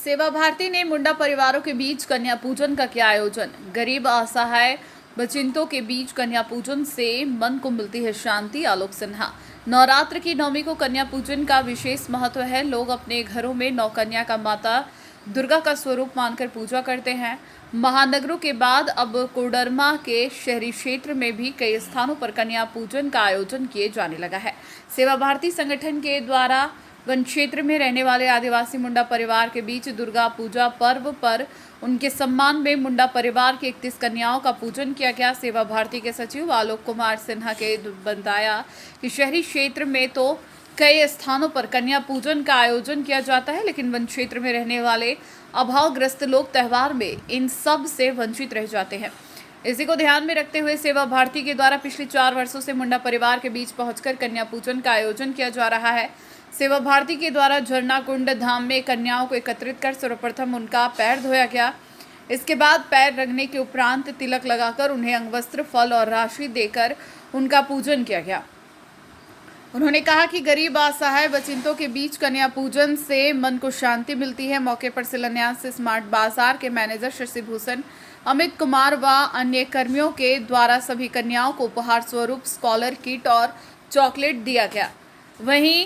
सेवा भारती ने मुंडा परिवारों के बीच कन्या पूजन का किया आयोजन। गरीब असहाय बचिंतों के बीच कन्या पूजन से मन को मिलती है शांति। आलोक सिन्हा। नवरात्र की नवमी को कन्या पूजन का विशेष महत्व है। लोग अपने घरों में नौ कन्या का माता दुर्गा का स्वरूप मानकर पूजा करते हैं। महानगरों के बाद अब कोडरमा के शहरी क्षेत्र में भी कई स्थानों पर कन्या पूजन का आयोजन किए जाने लगा है। सेवा भारती संगठन के द्वारा वन क्षेत्र में रहने वाले आदिवासी मुंडा परिवार के बीच दुर्गा पूजा पर्व पर उनके सम्मान में मुंडा परिवार की 31 कन्याओं का पूजन किया गया। सेवा भारती के सचिव आलोक कुमार सिन्हा के बताया कि शहरी क्षेत्र में तो कई स्थानों पर कन्या पूजन का आयोजन किया जाता है, लेकिन वन क्षेत्र में रहने वाले अभावग्रस्त लोग त्योहार में इन सब से वंचित रह जाते हैं। इसी को ध्यान में रखते हुए सेवा भारती के द्वारा पिछले 4 वर्षों से मुंडा परिवार के बीच पहुंचकर कन्या पूजन का आयोजन किया जा रहा है। सेवा भारती के द्वारा झरना कुंड धाम में कन्याओं को एकत्रित कर सर्वप्रथम उनका पैर धोया गया। इसके बाद पैर रगने के उपरांत तिलक लगाकर उन्हें अंगवस्त्र, फल और राशि देकर उनका पूजन किया गया। उन्होंने कहा कि गरीब असहाय बचिंतों के बीच कन्या पूजन से मन को शांति मिलती है। मौके पर शिलान्यास स्मार्ट बाजार के मैनेजर शशि भूषण, अमित कुमार व अन्य कर्मियों के द्वारा सभी कन्याओं को उपहार स्वरूप स्कॉलर किट और चॉकलेट दिया गया। वहीं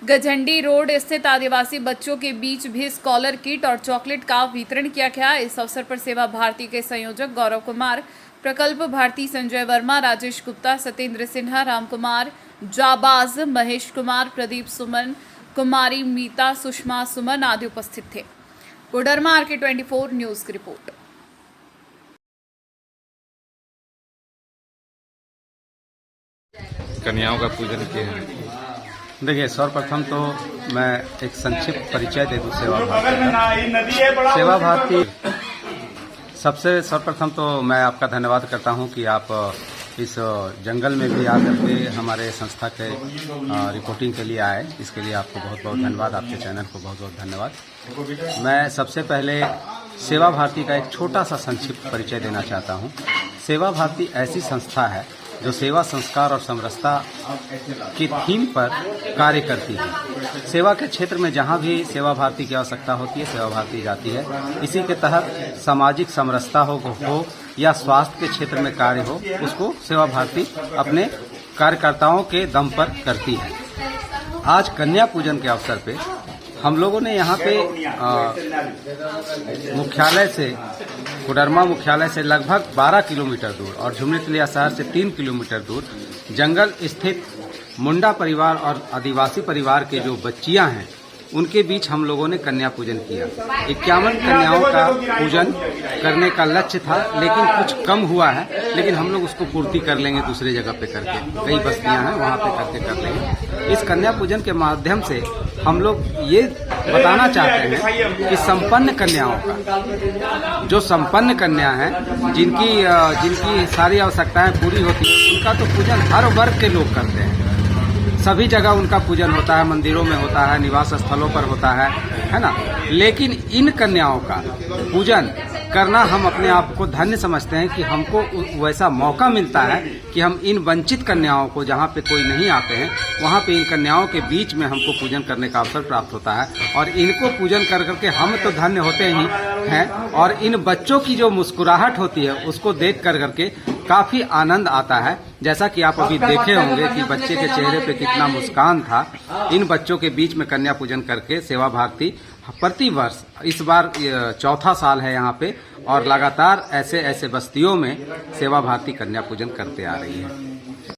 गझंडी रोड स्थित आदिवासी बच्चों के बीच भी स्कॉलर किट और चॉकलेट का वितरण किया गया। इस अवसर पर सेवा भारती के संयोजक गौरव कुमार, प्रकल्प भारती संजय वर्मा, राजेश गुप्ता, सत्येंद्र सिन्हा, राम कुमार, जाबाज, महेश कुमार, प्रदीप सुमन, कुमारी मीता, सुषमा सुमन आदि उपस्थित थे। कोडरमा RK24 न्यूज की रिपोर्ट। कन्याओं का पूजन किए हैं। देखिए, सर्वप्रथम तो मैं एक संक्षिप्त परिचय दे दूं सेवा भारती का। सेवा भारती सबसे सर्वप्रथम तो मैं आपका धन्यवाद करता हूं कि आप इस जंगल में भी आकर के हमारे संस्था के रिपोर्टिंग के लिए आए। इसके लिए आपको बहुत बहुत धन्यवाद, आपके चैनल को बहुत बहुत धन्यवाद। मैं सबसे पहले सेवा भारती का एक छोटा सा संक्षिप्त परिचय देना चाहता हूं। सेवा भारती ऐसी संस्था है जो सेवा, संस्कार और समरसता की थीम पर कार्य करती है। सेवा के क्षेत्र में जहां भी सेवा भारती की आवश्यकता होती है, सेवा भारती जाती है। इसी के तहत सामाजिक समरसता हो या स्वास्थ्य के क्षेत्र में कार्य हो, उसको सेवा भारती अपने कार्यकर्ताओं के दम पर करती है। आज कन्या पूजन के अवसर पे हम लोगों ने यहाँ पे मुख्यालय से, कोडरमा मुख्यालय से लगभग 12 किलोमीटर दूर और झुमरीतिलिया शहर से 3 किलोमीटर दूर जंगल स्थित मुंडा परिवार और आदिवासी परिवार के जो बच्चियां हैं, उनके बीच हम लोगों ने कन्या पूजन किया। 51 कन्याओं का पूजन करने का लक्ष्य था, लेकिन कुछ कम हुआ है, लेकिन हम लोग उसको पूर्ति कर लेंगे दूसरे जगह पे करके। कई बस्तियां हैं, वहां पे करके कर लेंगे। इस कन्या पूजन के माध्यम से हम लोग ये बताना चाहते हैं कि संपन्न कन्याओं का, जो संपन्न कन्या हैं, जिनकी सारी आवश्यकताएं पूरी होती है, उनका तो पूजन हर वर्ग के लोग करते हैं। सभी जगह उनका पूजन होता है, मंदिरों में होता है, निवास स्थलों पर होता है ना। लेकिन इन कन्याओं का पूजन करना हम अपने आप को धन्य समझते हैं कि हमको वैसा मौका मिलता है कि हम इन वंचित कन्याओं को, जहाँ पे कोई नहीं आते हैं, वहाँ पे इन कन्याओं के बीच में हमको पूजन करने का अवसर प्राप्त होता है। और इनको पूजन कर करके हम तो धन्य होते ही हैं, और इन बच्चों की जो मुस्कुराहट होती है उसको देख कर करके काफी आनंद आता है। जैसा कि आप अभी देखे होंगे कि बच्चे के चेहरे पे कितना मुस्कान था। इन बच्चों के बीच में कन्या पूजन करके सेवा भारती प्रति वर्ष, इस बार 4था साल है यहाँ पे, और लगातार ऐसे बस्तियों में सेवा भारती कन्या पूजन करते आ रही है।